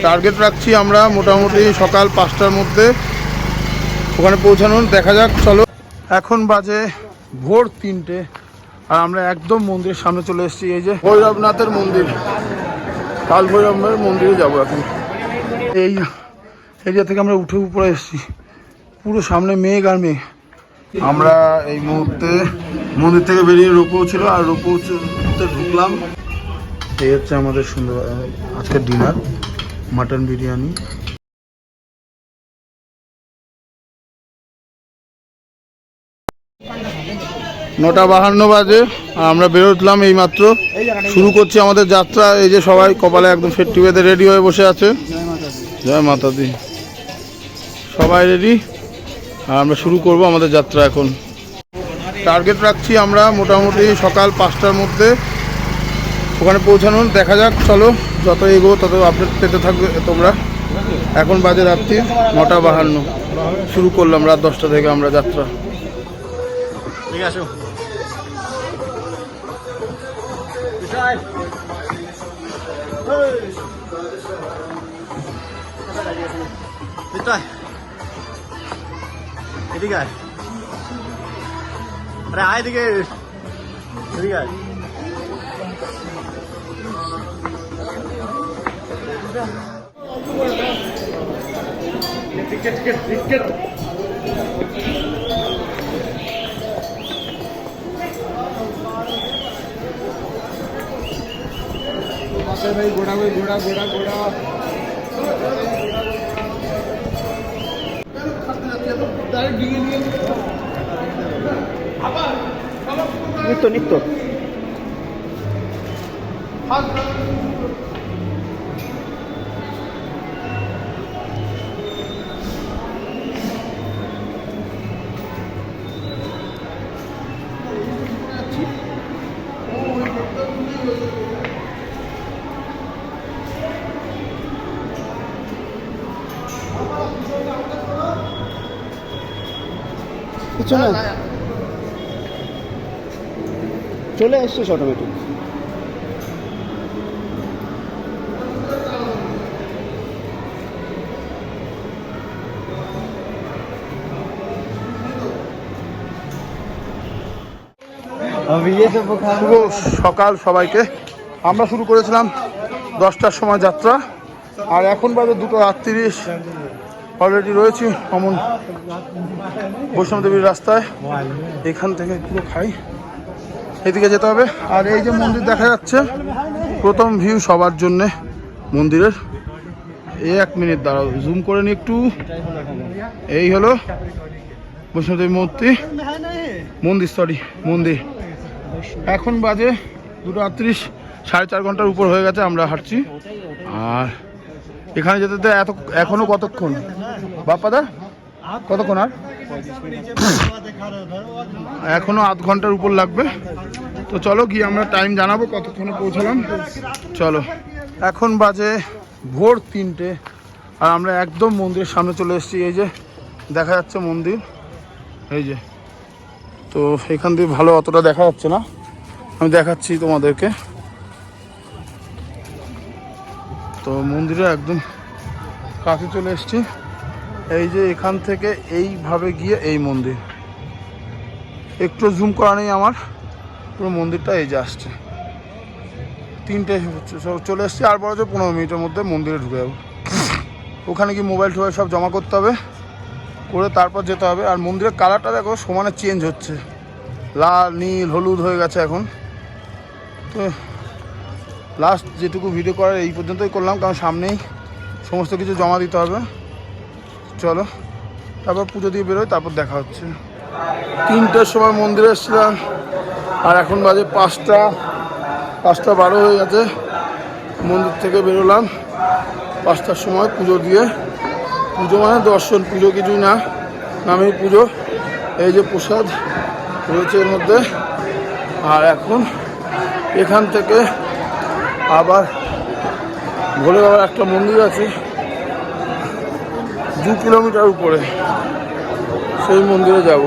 Target রাখছি আমরা মোটামুটি সকাল 5টার মধ্যে ওখানে পৌঁছানোর। দেখা যাক, চলো। এখন বাজে ভোর 3টে আর আমরা একদম মন্দিরের সামনে চলে এসেছি। এই যে ভৈরবনাথের মন্দির, কাল ভৈরবের মন্দিরে যাবো এখন। এই এরিয়া থেকে আমরা উঠে উপরে এসেছি, পুরো সামনে মেঘ আর মেঘ। আমরা এই মুহূর্তে মন্দির থেকে বেরিয়ে রোপও ছিল আর রোপওতে ঢুকলাম। এই হচ্ছে আমাদের সুন্দর আজকের ডিনার, মাটন বিরিয়ানি। নটা 52 বাজে আর আমরা বেরোতলাম এই মাত্র। শুরু করছি আমাদের যাত্রা। এই যে সবাই কপালে একদম ফেট্টি বেঁধে রেডি হয়ে বসে আছে। জয় মাতা দি, সবাই রেডি আর আমরা শুরু করব আমাদের যাত্রা এখন। টার্গেট রাখছি আমরা মোটামুটি সকাল 5টার মধ্যে ওখানে পৌঁছানোর। দেখা যাক, চলো। যত এগো তত আপডেট পেতে থাকবে তোমরা। এখন বাজে রাত্রি 9টা 52। শুরু করলাম রাত 10টা থেকে আমরা যাত্রা। ঠিক আছে, এদিকে আয়, আরে আয় এদিকে, এদিকে আয়। টিকেট भाई, घोड़ा भाई, घोड़ा घोड़ा घोड़ा नित्य नित्य চলে আসছিস অটোমেটিক। সকাল সবাইকে। আমরা শুরু করেছিলাম 10টার সময় যাত্রা আর এখন বাজে 2:38। অলরেডি রয়েছি অমন বৈষ্ণবদেবীর রাস্তায়। এখান থেকে পুরো খাই, এদিকে যেতে হবে। আর এই যে মন্দির দেখা যাচ্ছে, প্রথম ভিউ সবার জন্যে মন্দিরের। এই 1 মিনিট দাঁড়াও, জুম করে নি একটু। এই হলো বৈষ্ণবদেবী মন্দির। এখন বাজে 2:38, 4.5 ঘন্টার উপর হয়ে গেছে আমরা হাঁটছি। আর এখানে যেতে এখনো কতক্ষণ বাপ্পাদা, কতক্ষণ? আর এখনো আধ ঘন্টার উপর লাগবে। তো চলো গিয়ে আমরা টাইম জানাবো কতক্ষণে পৌঁছালাম। চলো, এখন বাজে ভোর 3টে আর আমরা একদম মন্দিরের সামনে চলে এসেছি। এই যে দেখা যাচ্ছে মন্দির, এই যে। তো এখান থেকে ভালো অতটা দেখা যাচ্ছে না, আমি দেখাচ্ছি তোমাদেরকে। তো মন্দিরে একদম কাছে চলে এসেছি। এই যে এখান থেকে এইভাবে গিয়ে এই মন্দির, একটু জুম করা নেই আমার, পুরো মন্দিরটা এই যে আসছে। 3টে চলে এসেছি, আর বড় 15 মিনিটের মধ্যে মন্দিরে ঢুকে যাবো। ওখানে কি মোবাইল টোবাইল সব জমা করতে হবে, করে তারপর যেতে হবে। আর মন্দিরের কালারটা দেখো সমানে চেঞ্জ হচ্ছে, লাল নীল হলুদ হয়ে গেছে এখন। তো লাস্ট যেটুকু ভিডিও করার এই পর্যন্তই করলাম, কারণ সামনেই সমস্ত কিছু জমা দিতে হবে। চলো তারপর পুজো দিয়ে বেরোই, তারপর দেখা হচ্ছে। 3টার সময় মন্দিরে এসেছিলাম আর এখন বাজে 5:12 হয়ে গেছে। মন্দির থেকে বেরোলাম 5টার সময় পুজো দিয়ে। পুজো মানে দর্শন, পুজো কিছুই না, নামেই পুজো। এই যে প্রসাদ রয়েছে এর মধ্যে। আর এখন এখান থেকে আবার ভোলে বাবার একটা মন্দির আছে 2 কিলোমিটার উপরে, সেই মন্দিরে যাব।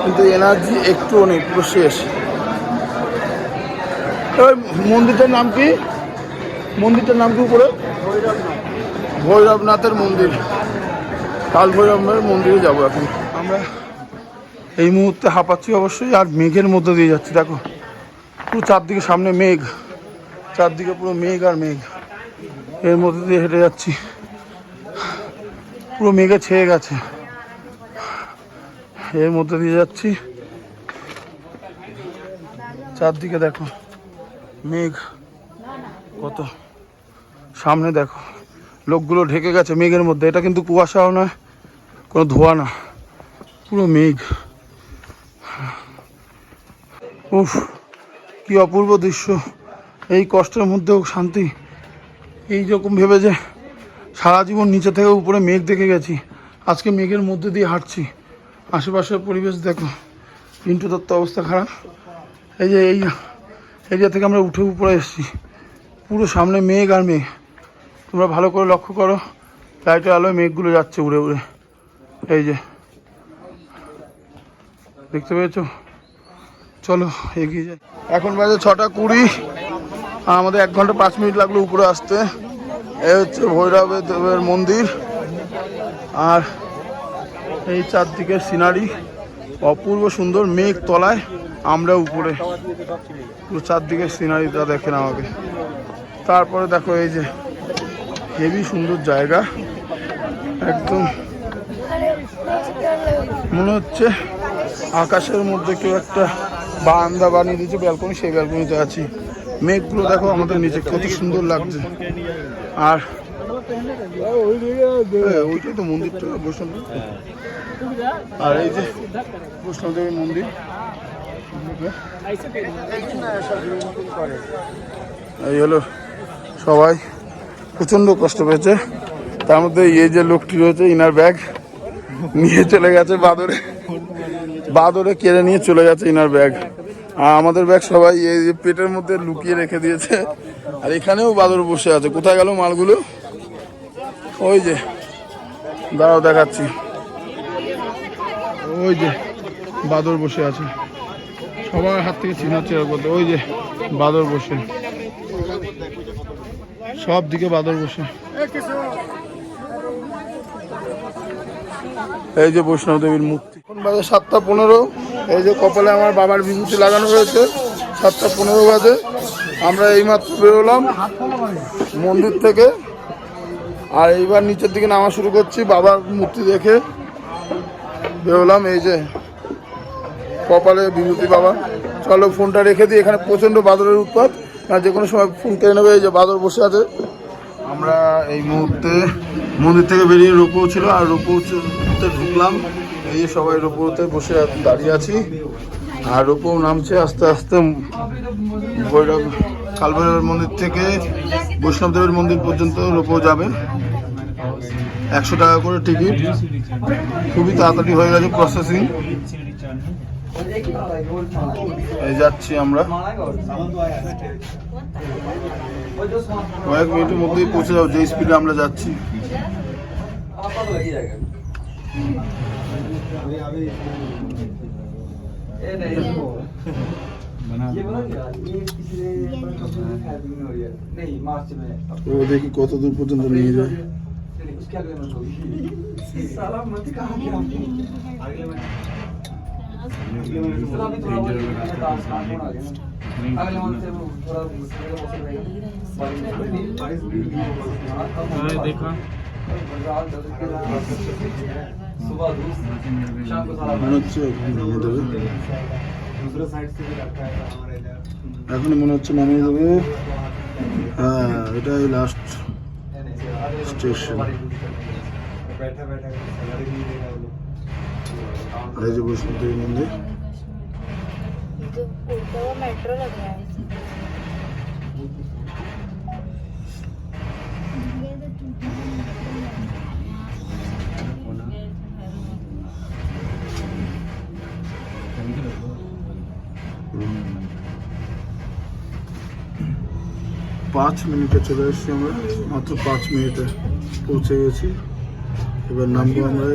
কিন্তু এনার্জি একটুও নেই, পুরো শেষ। ওই মন্দিরটার নাম কি? উপরে ভৈরবনাথের মন্দির, কাল ভৈরবের মন্দিরে যাবো এখন আমরা। এই মুহূর্তে হাঁপাচ্ছি অবশ্যই, আর মেঘের মধ্যে দিয়ে যাচ্ছি। দেখো পুরো চারদিকে সামনে মেঘ, চারদিকে পুরো মেঘ আর মেঘ, এর মধ্যে দিয়ে হেঁটে যাচ্ছি। পুরো মেঘে ছেয়ে গেছে, এর মধ্যে দিয়ে যাচ্ছি। চারদিকে দেখো মেঘ কত, সামনে দেখো লোকগুলো ঢেকে গেছে মেঘের মধ্যে। এটা কিন্তু কুয়াশাও নয়, কোনো ধোঁয়া না, পুরো মেঘ। উফ, কি অপূর্ব দৃশ্য। এই কষ্টের মধ্যেও শান্তি। এইরকম ভেবে যে সারা জীবন নিচে থেকে উপরে মেঘ দেখে গেছি, আজকে মেঘের মধ্যে দিয়ে হাঁটছি। আশেপাশের পরিবেশ দেখো, পিন্টু দত্ত অবস্থা খারাপ। এই যে এই এরিয়া থেকে আমরা উঠে উপরে এসেছি, পুরো সামনে মেঘ আর মেঘ। তোমরা ভালো করে লক্ষ্য করো, লাইটের আলোয় মেঘগুলো যাচ্ছে উড়ে উড়ে। এই যে দেখতে পেয়েছো? চলো এগিয়ে যাই। এখন বাজে 6:20, আমাদের 1 ঘন্টা 5 মিনিট লাগলো উপরে আসতে। এই হচ্ছে ভৈরবের দেবের মন্দির, আর এই চারদিকের সিনারি অপূর্ব সুন্দর। মেঘ তলায়, আমরা উপরে, পুরো চারদিকের সিনারিটা দেখেন আমাকে। তারপরে দেখো এই যে হেভি সুন্দর জায়গা, একদম মনে হচ্ছে আকাশের মধ্যে কেউ একটা বারান্দা বানিয়ে দিয়েছে, ব্যালকনি, সেই ব্যালকনিতে আছি। মেঘগুলো দেখো আমাদের নিচে কত সুন্দর লাগছে। আর ওইটাই তো মন্দিরটা, বৈষ্ণব। আর এই যে বৈষ্ণবদেবীর মন্দির, এই হলো। সবাই প্রচণ্ড কষ্ট পেয়েছে, তার মধ্যে এই যে লোকটি রয়েছে, ইনার ব্যাগ নিয়ে চলে গেছে বাদরে, বাদরে কেড়ে নিয়ে চলে গেছে ইনার ব্যাগ। আর আমাদের ব্যাগ সবাই এই যে পেটের মধ্যে লুকিয়ে রেখে দিয়েছে। আর এখানেও বাদর বসে আছে। কোথায় গেল মালগুলো? ওই যে দাঁড়াও দেখাচ্ছি, ওই যে বাদর বসে আছে। সবার হাত থেকে চিনাচ্ছে করতে, ওই যে বাদর বসে, সব দিকে বাদর বসে। এই যে বৈষ্ণব দেবীর মূর্তি। এখন বাজে 7:15। এই যে কপালে আমার বাবার বিভূতি লাগানো হয়েছে। 7:15 বাজে। আমরা এইমাত্র বেরোলাম মন্দির থেকে, আর এইবার নিচের দিকে নামা শুরু করছি। বাবার মূর্তি দেখে বেরোলাম। এই যে কপালে বিভূতি বাবা। চলো ফোনটা রেখে দিই, এখানে প্রচণ্ড বাদরের উৎপাত, আর যে কোনো সময় ফোন কেড়ে নেবে। এই যে বাদর বসে আছে। আমরা এই মুহূর্তে মন্দির থেকে বেরিয়ে রোপো ছিল, আর রোপোতে ঢুকলাম। এই যে সবাই রোপোতে বসে দাঁড়িয়ে আছি, আর রোপো নামছে আস্তে আস্তে। ভৈরব, কাল ভৈরবের মন্দির থেকে বৈষ্ণবদেবের মন্দির পর্যন্ত রোপো যাবে। 100 টাকা করে টিকিট, খুবই তাড়াতাড়ি হয়ে গেছে প্রসেসিং। এই যাচ্ছি আমরা, কয়েক মিনিটের মধ্যেই পৌঁছে যাবো, যে স্পিডে আমরা যাচ্ছি। ও দেখি কত দূর পর্যন্ত নিয়ে যায়। देखा মনে হচ্ছে এখনই মনে হচ্ছে নামিয়ে দেবে। হ্যাঁ, এটাই লাস্ট স্টেশন। এই যে বৈষ্ণব দেবী মন্দির। मेट्रो लग रहा है। 5 মিনিটে চলে এসেছি আমরা, মাত্র 5 মিনিটে পৌঁছে গেছি। এবার নামবো আমরা।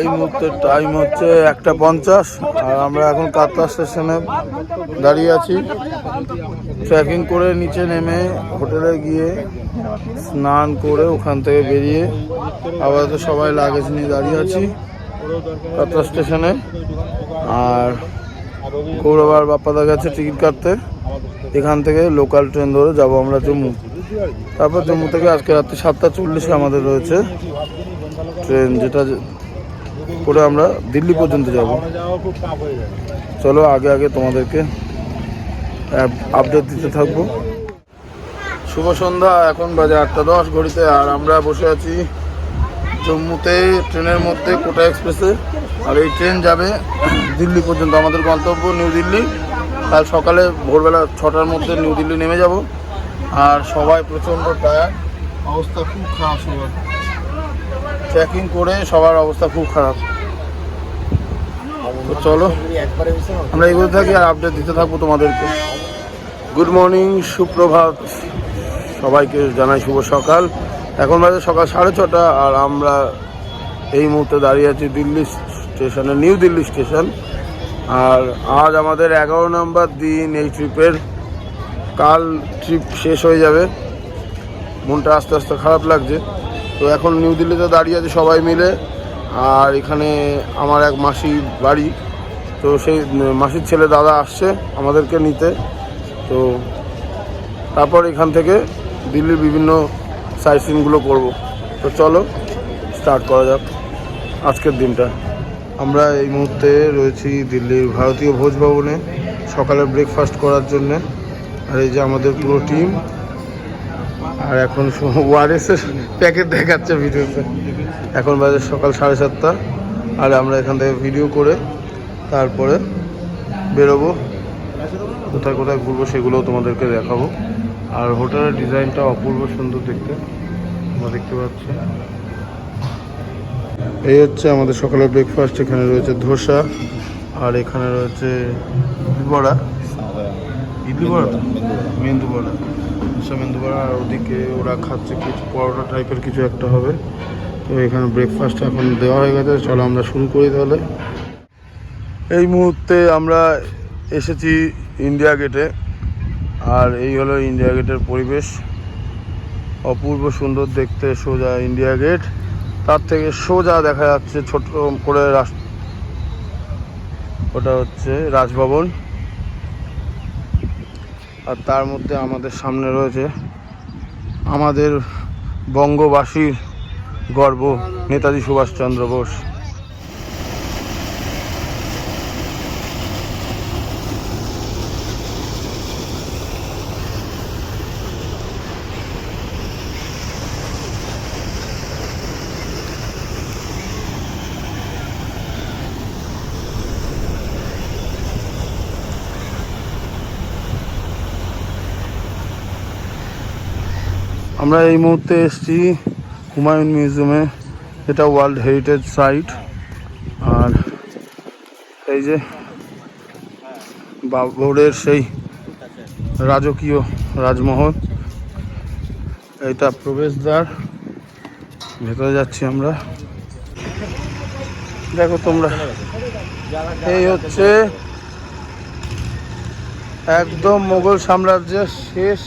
এই মুহূর্তে টাইম হচ্ছে 1:50 আর আমরা এখন কাতলা স্টেশনে দাঁড়িয়ে আছি। ট্রেকিং করে নিচে নেমে হোটেলে গিয়ে স্নান করে ওখান থেকে বেরিয়ে আবার তো সবাই লাগেজ নিয়ে দাঁড়িয়ে আছি কাতলা স্টেশনে। আর গৌরব আর বাপ্পাদা গেছে টিকিট কাটতে। এখান থেকে লোকাল ট্রেন ধরে যাব আমরা জম্মু। তারপর জম্মু থেকে আজকে রাত্রি 7:40 আমাদের রয়েছে ট্রেন, যেটা করে আমরা দিল্লি পর্যন্ত যাব। চলো আগে আগে তোমাদেরকে আপডেট দিতে থাকবো। শুভ সন্ধ্যা, এখন বাজে 8:10 ঘড়িতে। আর আমরা বসে আছি জম্মুতে ট্রেনের মধ্যে কোটা এক্সপ্রেসে। আর এই ট্রেন যাবে দিল্লি পর্যন্ত। আমাদের গন্তব্য নিউ দিল্লি। কাল সকালে ভোরবেলা 6টার মধ্যে নিউ দিল্লি নেমে যাব। আর সবাই প্রচণ্ড টায়ার্ড, অবস্থা খুব খারাপ। সবার ট্রেকিং করে সবার অবস্থা খুব খারাপ। তো চলো আমরা এগোতে থাকি আর আপডেট দিতে থাকবো তোমাদেরকে। গুড মর্নিং, সুপ্রভাত, সবাইকে জানাই শুভ সকাল। এখন বাজে সকাল 6:30 আর আমরা এই মুহূর্তে দাঁড়িয়ে আছি দিল্লি স্টেশনে, নিউ দিল্লি স্টেশন। আর আজ আমাদের 11 নম্বর দিন এই ট্রিপের। কাল ট্রিপ শেষ হয়ে যাবে, মনটা আস্তে আস্তে খারাপ লাগছে। তো এখন নিউ দিল্লিতে দাঁড়িয়ে আছি সবাই মিলে। আর এখানে আমার এক মাসি বাড়ি, তো সেই মাসির ছেলে দাদা আসছে আমাদেরকে নিতে। তো তারপর এখান থেকে দিল্লির বিভিন্ন সাইট সিনগুলো করবো। তো চলো স্টার্ট করা যাক আজকের দিনটা। আমরা এই মুহূর্তে রয়েছি দিল্লির ভারতীয় ভোজ ভবনে সকালে ব্রেকফাস্ট করার জন্যে। আর এই যে আমাদের পুরো টিম। আর এখন ওআরএসের প্যাকেট দেখাচ্ছে ভিডিওতে। এখন বাজে সকাল 7:30 আর আমরা এখান থেকে ভিডিও করে তারপরে বেরোবো। কোথায় কোথায় ঘুরবো সেগুলোও তোমাদেরকে দেখাবো। আর হোটেলের ডিজাইনটা অপূর্ব সুন্দর দেখতে, আমরা দেখতে পাচ্ছি। এই হচ্ছে আমাদের সকালের ব্রেকফাস্ট। এখানে রয়েছে ধোসা আর এখানে রয়েছে বড়া, ইডলি বড়া, মেন্দু বড়া, মেন্দু বড়া। আর ওদিকে ওরা খাচ্ছে কিছু পরোটা টাইপের কিছু একটা হবে। তো এখানে ব্রেকফাস্ট এখন দেওয়া হয়ে গেছে। চলো আমরা শুরু করি তাহলে। এই মুহূর্তে আমরা এসেছি ইন্ডিয়া গেটে। আর এই হলো ইন্ডিয়া গেটের পরিবেশ, অপূর্ব সুন্দর দেখতে। সোজা ইন্ডিয়া গেট, তার থেকে সোজা দেখা যাচ্ছে ছোট করে ওটা হচ্ছে রাজভবন। আর তার মধ্যে আমাদের সামনে রয়েছে আমাদের বঙ্গবাসীর গর্ব নেতাজি সুভাষচন্দ্র বোস। আমরা এই মুহূর্তে এসেছি হুমায়ুন মিউজিয়ামে, এটা ওয়ার্ল্ড হেরিটেজ সাইট। আর এই যে বাবরের সেই রাজকীয় রাজমহল, এইটা প্রবেশদ্বার। ভেতরে যাচ্ছি আমরা, দেখো তোমরা। এই হচ্ছে একদম মোগল সাম্রাজ্যের শেষ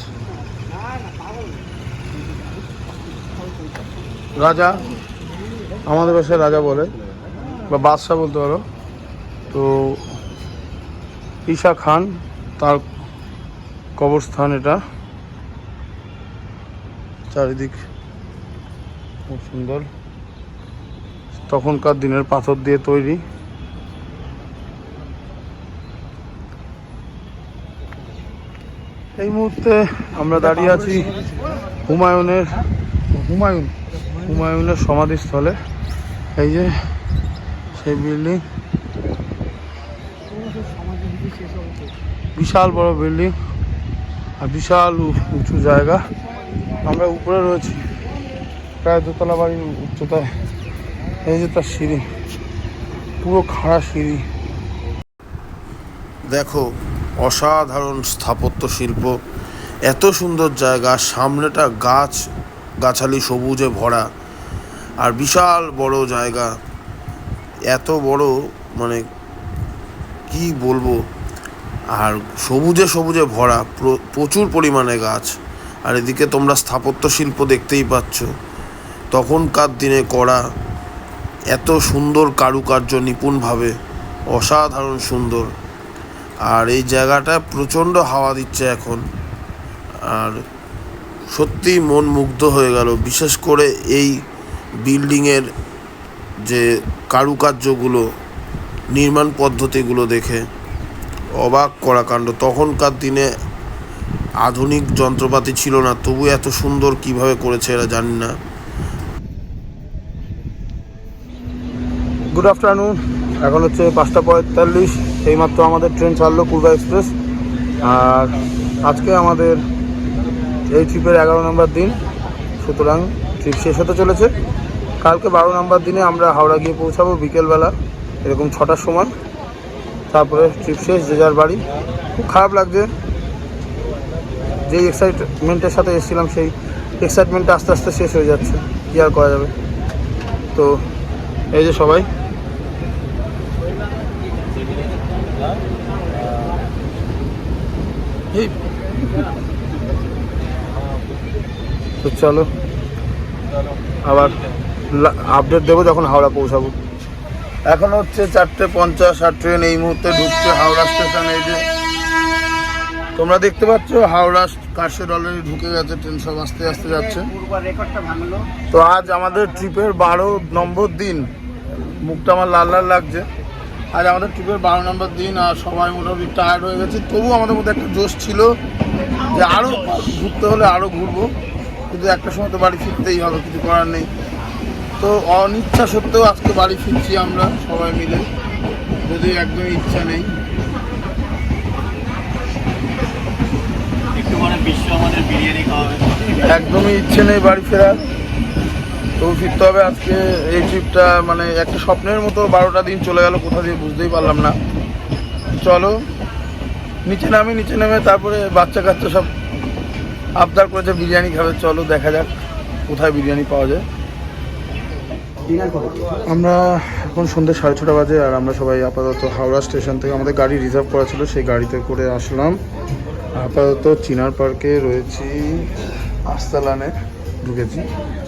রাজা, আমাদের ভাষায় রাজা বলে বা বাদশাহ বলতে পারো। তো ঈশা খান, তার কবরস্থান এটা। চারিদিক খুব সুন্দর, তখনকার দিনের পাথর দিয়ে তৈরি। এই মুহূর্তে আমরা দাঁড়িয়ে আছি হুমায়ুনের সমাধিস্থলে। এই যে সেই বিল্ডিং, বিশাল বড় বিল্ডিং আর বিশাল উঁচু জায়গা। আমরা উপরে রয়েছি প্রায় 2তলা বাড়ির উচ্চতায়। এই যে তার সিঁড়ি, পুরো খাড়া সিঁড়ি। দেখো অসাধারণ স্থাপত্য শিল্প, এত সুন্দর জায়গা, সামনেটা গাছ গাছালি সবুজে ভরা। আর বিশাল বড় জায়গা, এত বড় মানে কি বলবো। আর সবুজে সবুজে ভরা, প্রচুর পরিমাণে গাছ। আর এদিকে তোমরা স্থাপত্য শিল্প দেখতেই পাচ্ছ, তখনকার দিনে করা এত সুন্দর কারুকার্য, নিপুণভাবে, অসাধারণ সুন্দর। আর এই জায়গাটা প্রচণ্ড হাওয়া দিচ্ছে এখন, আর সত্যিই মন মুগ্ধ হয়ে গেল, বিশেষ করে এই বিল্ডিংয়ের যে কারুকার্যগুলো, নির্মাণ পদ্ধতিগুলো দেখে অবাক করা কাণ্ড। তখনকার দিনে আধুনিক যন্ত্রপাতি ছিল না, তবু এত সুন্দর কিভাবে করেছে এরা জানি না। গুড আফটারনুন, এখন হচ্ছে 5:45। এইমাত্র আমাদের ট্রেন ছাড়লো পূর্বা এক্সপ্রেস। আর আজকে আমাদের এই ট্রিপের 11 নম্বর দিন, সুতরাং ট্রিপ শেষ হতে চলেছে। কালকে 12 নম্বর দিনে আমরা হাওড়া গিয়ে পৌঁছাবো বিকেলবেলা এরকম 6টার সময়। তারপরে ট্রিপ শেষ, যে যার বাড়ি। খুব খারাপ লাগছে, যেই এক্সাইটমেন্টের সাথে এসেছিলাম সেই এক্সাইটমেন্টটা আস্তে আস্তে শেষ হয়ে যাচ্ছে, কী আর করা যাবে। তো এই যে সবাই, তো চলো আবার আপডেট দেবো যখন হাওড়া পৌঁছাবো। এখন হচ্ছে 4:50 আর ট্রেন এই মুহূর্তে ঢুকছে হাওড়া স্টেশন। এই যে তোমরা দেখতে পাচ্ছ হাওড়া কারশেড অলরেডি ঢুকে গেছে, ট্রেন সব আস্তে আস্তে যাচ্ছে। তো আজ আমাদের ট্রিপের 12 নম্বর দিন, মুখটা আমার লাল লাল লাগছে। আজ আমাদের ট্রিপের 12 নম্বর দিন, আর সবাই মোটামুটি টায়ার্ড হয়ে গেছে। তবু আমাদের মধ্যে একটা জোশ ছিল যে আরও ঘুরতে হলে আরও ঘুরবো, কিন্তু একটা সময় তো বাড়ি ফিরতেই হবে, কিছু করার নেই। তো অনিচ্ছা সত্ত্বেও আজকে বাড়ি ফিরছি আমরা সবাই মিলে, যদি একদমই ইচ্ছা নেই। একদমই ইচ্ছে নেই বাড়ি ফেরার, তো ফিরতে হবে আজকে। এই ট্রিপটা মানে একটা স্বপ্নের মতো 12টা দিন চলে গেল, কোথা দিয়ে বুঝতেই পারলাম না। চলো নিচে নেমে তারপরে বাচ্চা কাচ্চা সব আবদার করেছে বিরিয়ানি খাবে। চলো দেখা যাক কোথায় বিরিয়ানি পাওয়া যায়। আমরা এখন সন্ধ্যে 6:30 বাজে, আর আমরা সবাই আপাতত হাওড়া স্টেশন থেকে, আমাদের গাড়ি রিজার্ভ করা ছিল, সেই গাড়িতে করে আসলাম। আপাতত চিনার পার্কে রয়েছি, আস্তালানে ঢুকেছি।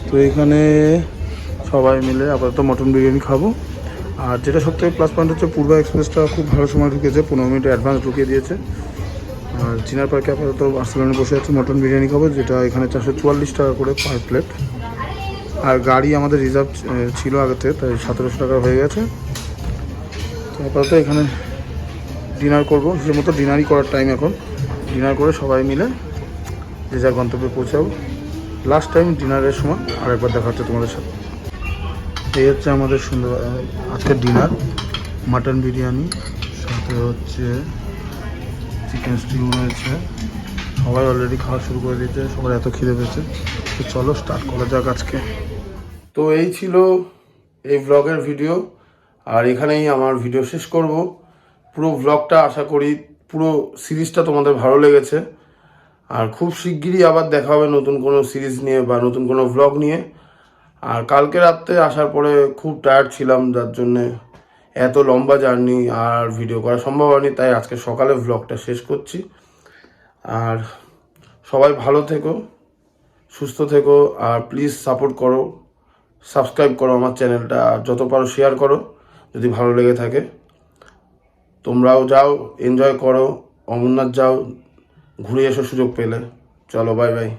তো এখানে সবাই মিলে আপাতত মটন বিরিয়ানি খাবো। আর যেটা সবথেকে প্লাস পয়েন্ট হচ্ছে পূর্বা এক্সপ্রেসটা খুব ভালো সময় ঢুকেছে, 15 মিনিট অ্যাডভান্স ঢুকিয়ে দিয়েছে। আর চিনার পার্কে আপাতত আস্তালানে বসে আছে, মটন বিরিয়ানি খাবো, যেটা এখানে 444 টাকা করে পার প্লেট। আর গাড়ি আমাদের রিজার্ভ ছিল আগেতে, তাই 1700 টাকা হয়ে গেছে। তো আপাতত এখানে ডিনার করবো, সে মতো ডিনারই করার টাইম এখন। ডিনার করে সবাই মিলে যে যার গন্তব্যে পৌঁছাবো। লাস্ট টাইম ডিনারের সময় আরেকবার দেখা হচ্ছে তোমাদের সাথে। এই হচ্ছে আমাদের সুন্দর আজকের ডিনার, মাটন বিরিয়ানি, সাথে হচ্ছে চিকেন স্টিউ রয়েছে। সবাই অলরেডি খাওয়া শুরু করে দিয়েছে, সবার এত খিদে পেয়েছে। তো চলো স্টার্ট করা যাক আজকে। তো এই ছিল এই ব্লগের ভিডিও, আর এখানেই আমার ভিডিও শেষ করব। পুরো ব্লগটা আশা করি পুরো সিরিজটা তোমাদের ভালো লেগেছে। আর খুব শিগগিরই আবার দেখা হবে নতুন কোনো সিরিজ নিয়ে বা নতুন কোনো ব্লগ নিয়ে। আর কালকে রাত্রে আসার পরে খুব টায়ার্ড ছিলাম, যার জন্যে এত লম্বা জার্নি আর ভিডিও করা সম্ভব হয়নি, তাই আজকে সকালে ব্লগটা শেষ করছি। আর সবাই ভালো থেকো, সুস্থ থেকো, আর প্লিজ সাপোর্ট করো, সাবস্ক্রাইব করো আমার চ্যানেলটা, আর যত পারো শেয়ার করো যদি ভালো লেগে থাকে। তোমরাও যাও, এনজয় করো, অমরনাথ যাও, ঘুরে এসো সুযোগ পেলে। চলো, বাই বাই।